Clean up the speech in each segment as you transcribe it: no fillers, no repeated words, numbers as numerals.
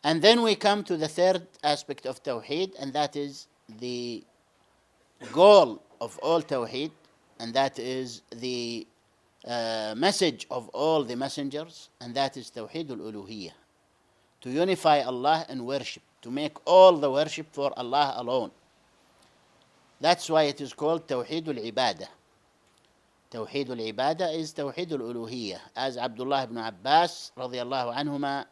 And then we come to the third aspect of Tawheed, and that is the goal of all Tawheed, and that is the message of all the messengers, and that is Tawheed al-Uluhiyyah, to unify Allah in worship, to make all the worship for Allah alone. That's why it is called Tawheed al-Ibadah. Tawheed al-Ibadah is Tawheed al-Uluhiyyah, as Abdullah ibn Abbas radiallahu anhuma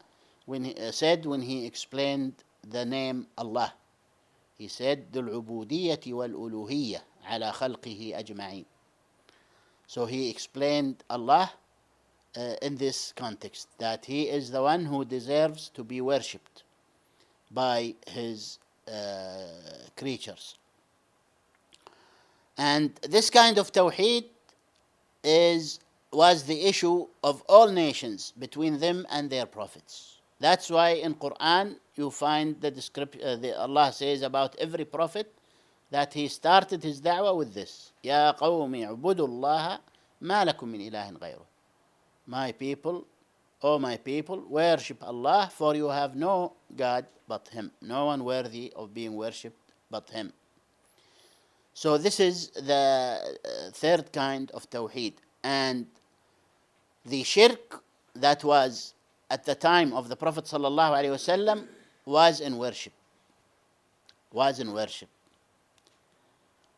said when he explained the name Allah. He said, ذو العبودية والألوهية على خلقه أجمعين. So he explained Allah in this context, that He is the one who deserves to be worshipped by His creatures. And this kind of Tawheed was the issue of all nations between them and their prophets. That's why in Quran you find the description, Allah says about every prophet that he started his da'wah with this: يا قوم اعبدوا الله ما لكم من إله غيره. My people, O my people, worship Allah, for you have no God but Him, no one worthy of being worshipped but Him. So this is the third kind of Tawheed. And the shirk that was at the time of the Prophet ﷺ was in worship.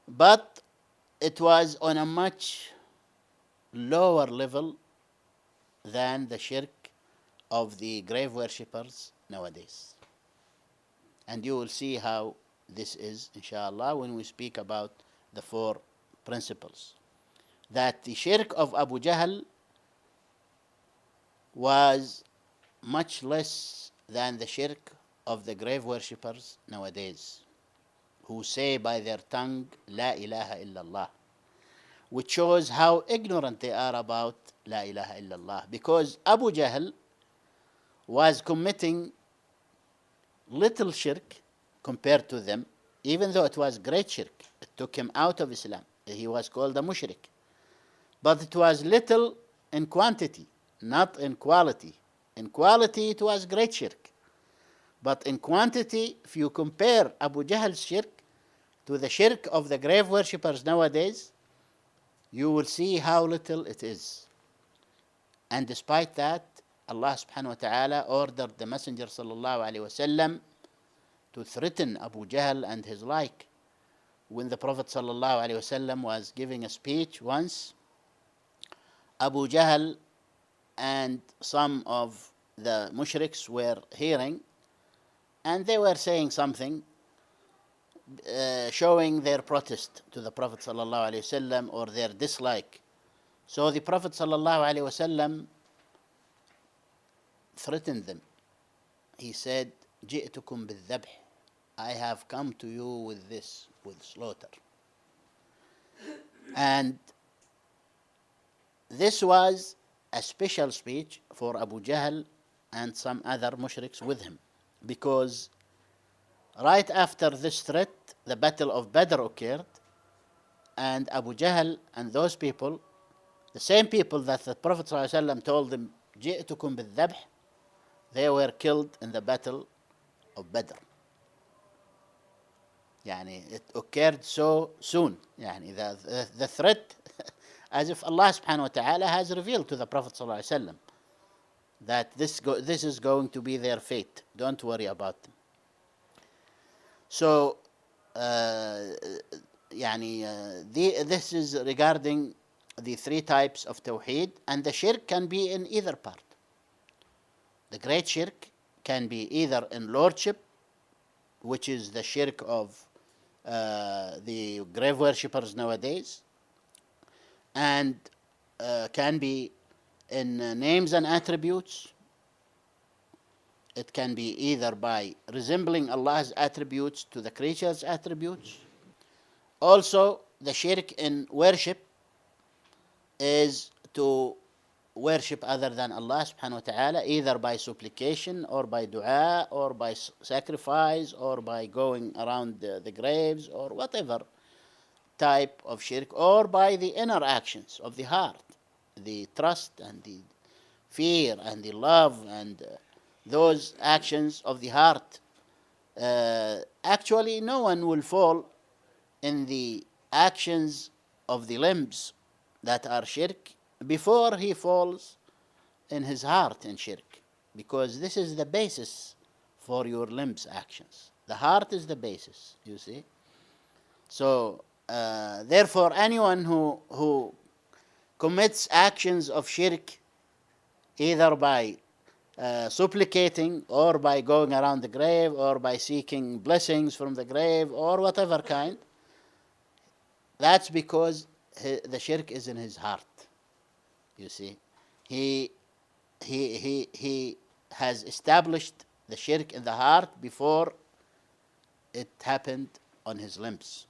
But it was on a much lower level than the shirk of the grave worshippers nowadays. And you will see how this is, inshallah, when we speak about the four principles. That the shirk of Abu Jahl was much less than the shirk of the grave worshippers nowadays, who say by their tongue, La ilaha illallah, which shows how ignorant they are about La ilaha illallah. Because Abu Jahl was committing little shirk compared to them, even though it was great shirk. It took him out of Islam. He was called a mushrik. But it was little in quantity, not in quality. In quality, it was great shirk. But in quantity, if you compare Abu Jahl's shirk to the shirk of the grave worshippers nowadays, you will see how little it is. And despite that, Allah subhanahu wa ta'ala ordered the Messenger sallallahu alayhi wa sallam to threaten Abu Jahl and his like. When the Prophet sallallahu alayhi wa sallam was giving a speech once, Abu Jahl and some of the mushriks were hearing, and they were saying something showing their protest to the Prophet sallallahu alaihi wasallam or their dislike. So the Prophet sallallahu alaihi wasallam threatened them. He said, جئتكم بالذبح. I have come to you with this, with slaughter. And this was a special speech for Abu Jahl and some other mushriks with him, because right after this threat, the Battle of Badr occurred, and Abu Jahl and those people, the same people that the Prophet ﷺ told them, جئتكم بالذبح, they were killed in the Battle of Badr. يعني it occurred so soon. يعني the threat, as if Allah subhanahu wa ta'ala has revealed to the Prophet ﷺ that this is going to be their fate. Don't worry about them. So, this is regarding the three types of Tawheed, and the shirk can be in either part. The great shirk can be either in lordship, which is the shirk of the grave worshippers nowadays, and can be in names and attributes. It can be either by resembling Allah's attributes to the creature's attributes. Also, the shirk in worship is to worship other than Allah subhanahu wa ta'ala, either by supplication or by dua or by sacrifice or by going around the graves or whatever type of shirk, or by the inner actions of the heart, the trust and the fear and the love and those actions of the heart. Actually, no one will fall in the actions of the limbs that are shirk before he falls in his heart in shirk, because this is the basis for your limbs actions. The heart is the basis, you see. So, therefore, anyone who commits actions of shirk, either by supplicating or by going around the grave or by seeking blessings from the grave or whatever kind, that's because the shirk is in his heart. You see, he he has established the shirk in the heart before it happened on his limbs.